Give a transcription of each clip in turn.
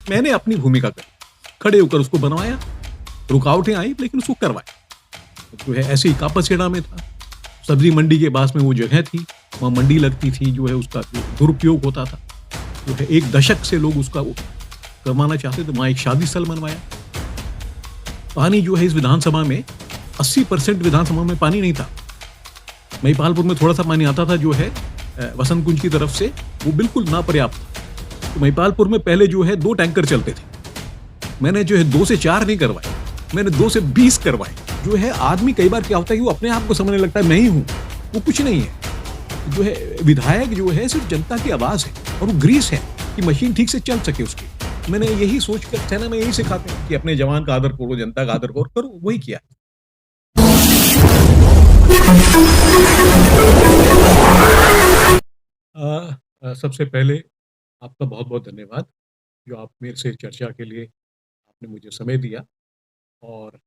मैंने अपनी भूमिका करी, खड़े होकर उसको बनवाया, रुकावटें आई लेकिन उसको करवाया। जो है ऐसे ही कापसेड़ा में था, सब्जी मंडी के पास में वो जगह थी, वहाँ मंडी लगती थी, जो है उसका जो दुरुपयोग होता था, जो है 1 दशक से लोग उसका वो करवाना चाहते थे, वहाँ एक शादी स्थल बनवाया। पानी जो है इस विधानसभा में 80% विधानसभा में पानी नहीं था। महिपालपुर में थोड़ा-सा पानी आता था जो है वसंत कुंज की तरफ से, वो बिल्कुल नापर्याप्त था। तो महिपालपुर में पहले जो है 2 टैंकर चलते थे। मैंने जो है 2 से 4 नहीं करवाए, मैंने 2 से 20 करवाए। जो है आदमी कई बार क्या होता है कि वो अपने आप को समझने लगता है मैं ही हूँ, वो कुछ नहीं है। जो है विधायक जो है सिर्फ जनता की आवाज़ है और वो ग्रीस है कि मशीन ठीक से चल सके उसकी। मैंने यही सोचकर सेना में यही सिखाते हैं कि अपने जवान का आदर करो, जनता का आदर करो, वही किया। सबसे पहले आपका बहुत-बहुत धन्यवाद, जो आप मेरे से चर्चा के लिए आपने मुझे समय दिया और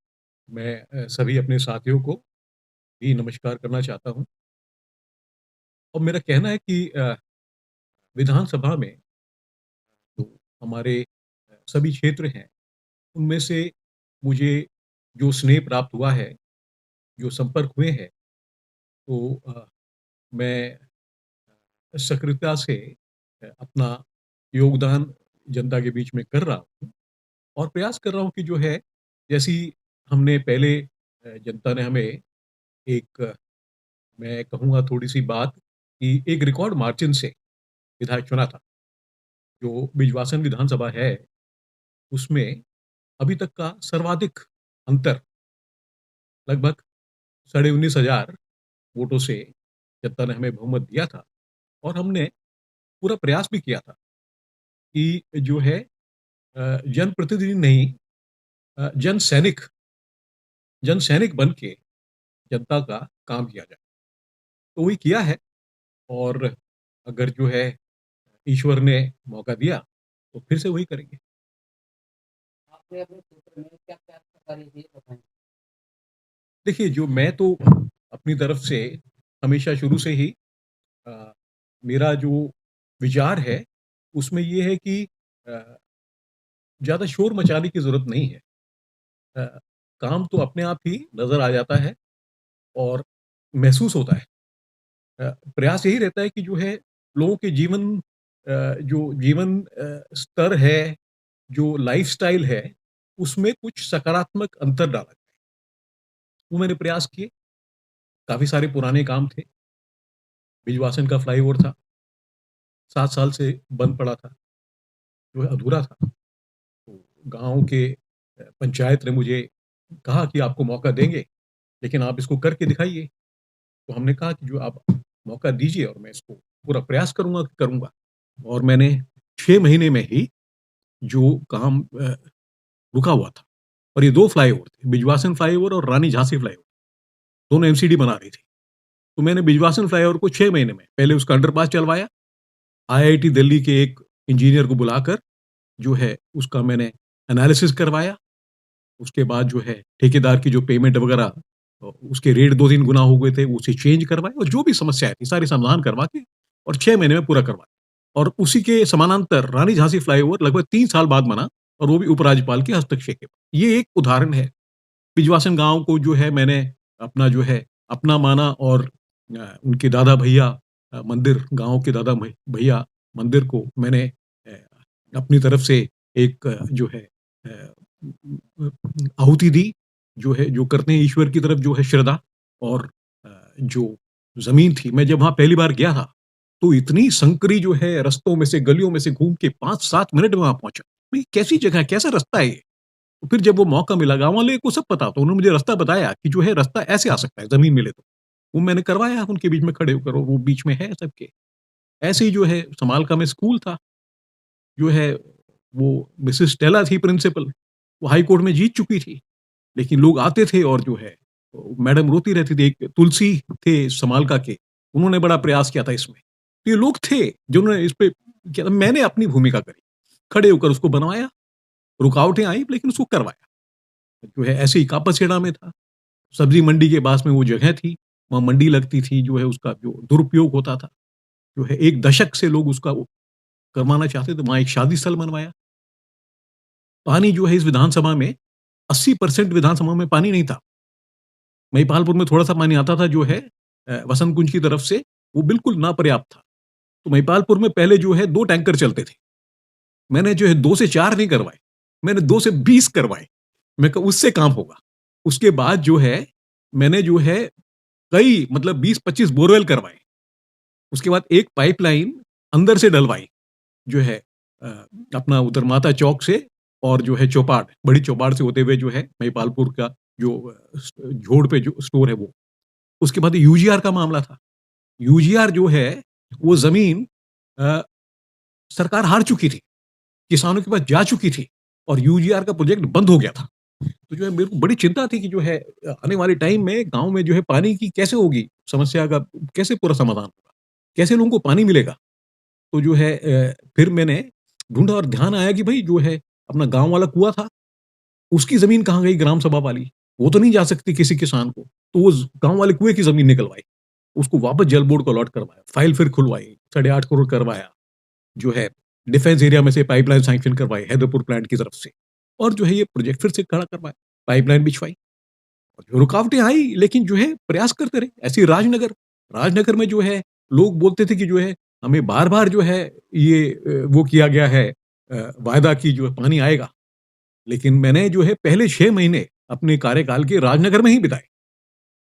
मैं सभी अपने साथियों को भी नमस्कार करना चाहता हूँ। और मेरा कहना है कि विधानसभा में जो हमारे सभी क्षेत्र हैं, उनमें से मुझे जो स्नेह प्राप्त हुआ है, जो संपर्क हुए हैं, तो मैं सक्रियता से अपना योगदान जनता के बीच में कर रहा हूँ और प्रयास कर रहा हूँ कि जो है, जैसी हमने पहले जनता ने हमें एक मैं कहूँगा थोड़ी-सी बात कि एक रिकॉर्ड मार्जिन से विधायक चुना था। जो बिजवासन विधानसभा है, उसमें अभी तक का सर्वाधिक अंतर लगभग साढ़े 19,000 वोटों से जनता ने हमें बहुमत दिया था और हमने पूरा प्रयास भी किया था कि जो है जनप्रतिनिधि नहीं जन सैनिक बन के जनता का काम किया जाए। तो वही किया है और अगर जो है ईश्वर ने मौका दिया, तो फिर से वही करेंगे। आपने अपने क्षेत्र में क्या-क्या अच्छा कार्य किए बताएँ? देखिए, जो मैं तो अपनी तरफ से हमेशा शुरू से ही अ, मेरा जो विचार है, उसमें ये है कि अ, ज़्यादा शोर मचाने की ज़रूरत नहीं है। अ, काम तो अपने आप ही नज़र आ जाता है और महसूस होता है। प्रयास यही रहता है कि जो है लोगों के जो जीवन स्तर है, जो लाइफ़स्टाइल है, उसमें कुछ सकारात्मक अंतर डाला जाए। वो मैंने प्रयास किए, काफ़ी सारे पुराने काम थे। बिजवासन का फ्लाईओवर था, 7 साल से बंद पड़ा था, जो है अधूरा था। तो गाँव के पंचायत ने मुझे कहा कि आपको मौका देंगे, लेकिन आप इसको करके दिखाइए। तो हमने कहा कि जो आप मौका दीजिए और मैं इसको पूरा प्रयास करूँगा कि करूँगा। और मैंने 6 महीने में ही जो काम रुका हुआ था और ये 2 फ्लाईओवर थे, बिजवासन फ्लाईओवर और रानी झांसी फ्लाईओवर, दोनों एमसीडी बना रही थी। तो मैंने बिजवासन फ्लाईओवर को 6 महीने में पहले उसका अंडरपास चलवाया, आईआईटी दिल्ली के एक इंजीनियर को बुलाकर जो है उसका मैंने एनालिसिस करवाया। उसके बाद जो है ठेकेदार की जो पेमेंट वगैरह उसके रेट 2-3 गुना हो गए थे, उसे चेंज करवाए और जो भी समस्याएँ थी सारी समाधान करवा के और 6 महीने में पूरा करवाया। और उसी के समानांतर रानी झांसी फ्लाईओवर लगभग 3 साल बाद बना और वो भी उपराज्यपाल के हस्तक्षेप के बाद। ये एक उदाहरण है। बिजवासन गाँव को जो है मैंने अपना जो है अपना माना और उनके दादा भैया मंदिर गाँव के दादा भैया मंदिर को मैंने अपनी तरफ से एक जो है आहुति दी, जो है जो करते हैं ईश्वर की तरफ जो है श्रद्धा और जो ज़मीन थी, मैं जब वहाँ पहली बार गया था, तो इतनी संकरी जो है रास्तों में से, गलियों में से घूम के 5-7 मिनट में वहाँ पहुँचा। ये कैसी जगह है, कैसा रास्ता है ये? तो फिर जब वो मौका मिला, गाँव वाले को सब पता, तो उन्होंने मुझे रास्ता बताया कि जो है रास्ता ऐसे आ सकता है, ज़मीन मिले तो। वो मैंने करवाया उनके बीच में खड़े होकर और वो बीच में है सबके। ऐसे ही जो है समालका में स्कूल था, जो है वो मिसेस स्टेला थी प्रिंसिपल, वो हाई कोर्ट में जीत चुकी थी। लेकिन लोग आते थे और जो है मैडम रोती रहती थी। एक तुलसी थे समालका के, उन्होंने बड़ा प्रयास किया था इसमें। तो ये लोग थे जिन्होंने इस पे किया था। मैंने अपनी भूमिका करी, खड़े होकर उसको बनवाया, रुकावटें आई लेकिन उसको करवाया। जो है ऐसे ही कापसेड़ा में था, सब्जी मंडी के पास में वो जगह थी, वहाँ मंडी लगती थी, जो है उसका जो दुरुपयोग होता था, जो है 1 दशक से लोग उसका वो करवाना चाहते थे, वहाँ एक शादी स्थल बनवाया। पानी जो है इस विधानसभा में 80% विधानसभा में पानी नहीं था। महिपालपुर में थोड़ा-सा पानी आता था जो है वसंत कुंज की तरफ से, वो बिल्कुल ना पर्याप्त था। तो महिपालपुर में पहले जो है 2 टैंकर चलते थे। मैंने जो है 2 से 4 नहीं करवाए, मैंने 2 से 20 करवाए। मैं कहा उससे काम होगा। उसके बाद जो है मैंने जो है कई मतलब 20-25 बोरवेल करवाए। उसके बाद एक पाइपलाइन अंदर से डलवाई, जो है अ, अपना उधर माता चौक से और जो है चौपाट, बड़ी चौपाट से होते हुए जो है महिपालपुर का जो झोड़ पे जो स्टोर है वो। उसके बाद यूजीआर का मामला था। यूजीआर जो है वो ज़मीन अ, सरकार हार चुकी थी, किसानों के पास जा चुकी थी और यूजीआर का प्रोजेक्ट बंद हो गया था। तो जो है मेरे को बड़ी चिंता थी कि जो है आने वाले टाइम में गाँव में जो है पानी की कैसे होगी समस्या का कैसे पूरा समाधान होगा? कैसे लोगों को पानी मिलेगा? तो जो है फिर मैंने ढूँढा और ध्यान आया कि भई जो है अपना गाँव वाला कुआँ था, उसकी ज़मीन कहाँ गई ग्राम सभा वाली? वो तो नहीं जा सकती किसी किसान को। तो वो ज़ गाँव वाले कुएँ की ज़मीन निकलवाई। उसको वापस जल बोर्ड को अलॉट करवाया, फाइल फिर खुलवाई, 8.5 करोड़ करवाया, जो है डिफेंस एरिया में से पाइपलाइन सैंक्शन करवाई हैदरपुर प्लांट की तरफ से और जो है ये प्रोजेक्ट फिर से खड़ा करवाया, पाइपलाइन बिछवाई। और जो रुकावटें आई लेकिन जो है प्रयास करते रहे। ऐसे ही राजनगर, राजनगर में जो है लोग बोलते थे कि जो है हमें बार-बार जो है ये वो किया गया है वायदा कि जो है पानी आएगा। लेकिन मैंने जो है पहले 6 महीने अपने कार्यकाल के राजनगर में ही बिताए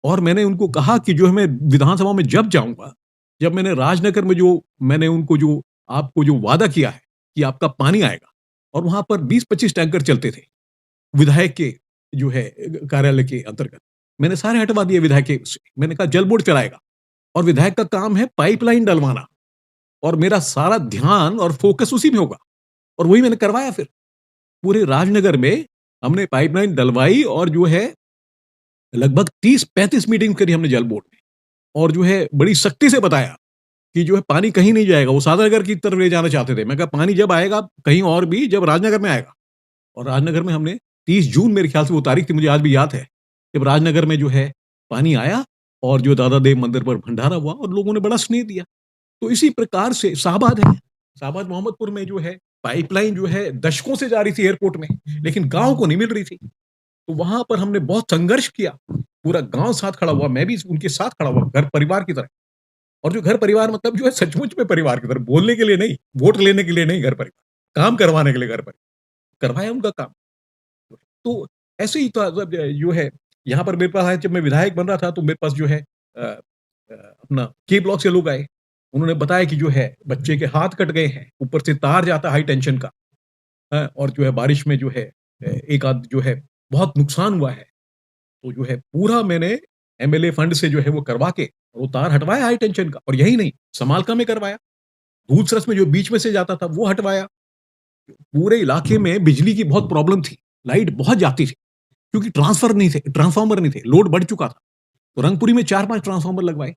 और मैंने उनको कहा कि जो है मैं विधानसभा में जब जाऊँगा, जब मैंने राजनगर में जो मैंने उनको जो आपको जो वादा किया है कि आपका पानी आएगा और वहाँ पर 20-25 टैंकर चलते थे, विधायक के जो है कार्यालय के अंतर्गत। मैंने सारे हटवा दिए विधायक के उससे। मैंने कहा जल बोर्ड चलाएगा और विधायक का काम है पाइपलाइन डलवाना और मेरा सारा ध्यान और फ़ोकस उसी में होगा और वही मैंने करवाया फिर। पूरे राजनगर में हमने पाइपलाइन डलवाई और जो है लगभग 30-35 मीटिंग करी हमने जल बोर्ड में और जो है बड़ी सख्ती से बताया कि जो है पानी कहीं नहीं जाएगा, वो सादानगर की तरफ ले जाना चाहते थे। मैं कहा पानी जब आएगा कहीं और भी जब राजनगर में आएगा और राजनगर में हमने 30 जून मेरे ख्याल से वो तारीख थी मुझे आज भी याद है, जब राजनगर में जो है पानी आया और जो दादा देव मंदिर पर भंडारा हुआ और लोगों ने बड़ा स्नेह दिया। तो इसी प्रकार से शाहबाद है, शाहबाद मोहम्मदपुर में जो है पाइपलाइन जो है दशकों से जा रही थी एयरपोर्ट में, लेकिन गाँव को नहीं मिल रही थी। तो वहाँ पर हमने बहुत संघर्ष किया, पूरा गाँव साथ खड़ा हुआ, मैं भी उनके साथ खड़ा हुआ घर परिवार की तरह। और जो घर परिवार मतलब जो है सचमुच में परिवार की तरह, बोलने के लिए नहीं, वोट लेने के लिए नहीं घर परिवार, काम करवाने के लिए घर परिवार, करवाया उनका काम। तो ऐसे ही तो मतलब जो है यहाँ पर मेरे पास आए जब मैं विधायक बन रहा था तो मेरे पास जो है अपना के ब्लॉक से लोग आए। उन्होंने बताया कि जो है बच्चे के हाथ कट गए हैं, ऊपर से तार जाता है हाई टेंशन का और जो है बारिश में जो है एक आध जो है बहुत नुकसान हुआ है। तो जो है पूरा मैंने एमएलए फंड से जो है वो करवा के वो तार हटवाया हाई टेंशन का और यही नहीं, समालका में करवाया। दूधसरस में जो बीच में से जाता था वो हटवाया। पूरे इलाके में बिजली की बहुत प्रॉब्लम थी, लाइट बहुत जाती थी, क्योंकि ट्रांसफार्मर नहीं थे, लोड बढ़ चुका था। तो रंगपुरी में 4-5 ट्रांसफार्मर लगवाए,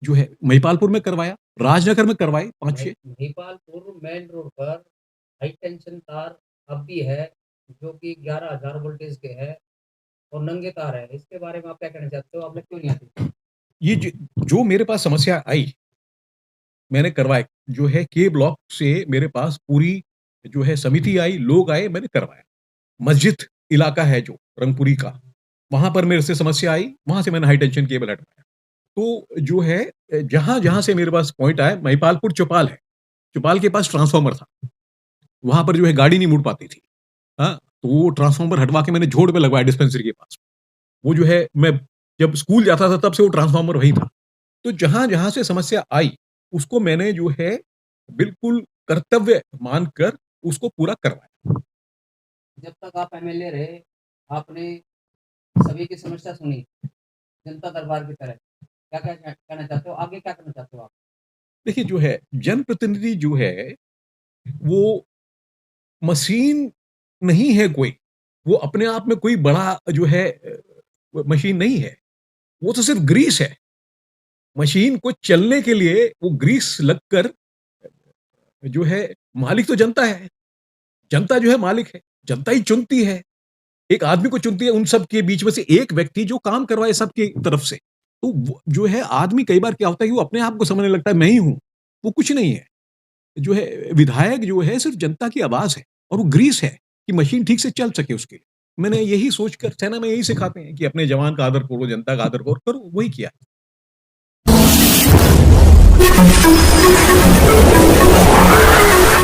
जो है महिपालपुर में करवाया, राजनगर में करवाए 5-6। महिपालपुर मेन रोड पर हाई टेंशन तार अब भी है, जो कि 11,000 वोल्टेज के है और नंगे तार है। इसके बारे में आप क्या कहना चाहते हो? आपने क्यों नहीं आती? ये जो मेरे पास समस्या आई, मैंने करवाए। जो है के ब्लॉक से मेरे पास पूरी जो है समिति आई, लोग आए, मैंने करवाया। मस्जिद इलाका है जो रंगपुरी का, वहाँ पर मेरे से समस्या आई, वहाँ से मैंने हाई टेंशन केबल हटवाया। तो जो है जहाँ-जहाँ से मेरे पास पॉइंट आया महिपालपुर चौपाल है, चौपाल के पास ट्रांसफार्मर था, वहाँ पर जो है गाड़ी नहीं मुड़ पाती थी। हाँ, तो वो ट्रांसफार्मर हटवा के मैंने झोड़ पे लगवाया डिस्पेंसरी के पास। वो जो है मैं जब स्कूल जाता था तब से वो ट्रांसफार्मर वहीं था। तो जहाँ-जहाँ से समस्या आई, उसको मैंने जो है बिल्कुल कर्तव्य मानकर उसको पूरा करवाया। जब तक आप एमएलए रहे, आपने सभी की समस्या सुनी, जनता दरबार की तरह। क्या-क्या कहना चाहते हो? आगे क्या करना चाहते हो आप? देखिए जो है जनप्रतिनिधि जो है, वो मशीन नहीं है कोई। वो अपने आप में कोई बड़ा जो है मशीन नहीं है। वो तो सिर्फ़ ग्रीस है। मशीन को चलने के लिए वो ग्रीस लगकर जो है मालिक तो जनता है। जनता जो है मालिक है। जनता ही चुनती है। एक आदमी को चुनती है उन सब के बीच में से एक व्यक्ति जो काम करवाए सबकी तरफ से। तो वो जो है आदमी कई बार क्या होता है कि वो अपने आप को समझने लगता है मैं ही हूँ। वो कुछ नहीं है। जो है विधायक जो है सिर्फ़ जनता की आवाज़ है और वो ग्रीस है। कि मशीन ठीक से चल सके उसके लिए। मैंने यही सोचकर सेना में यही सिखाते हैं कि अपने जवान का आदर करो, जनता का आदर करो, वही किया।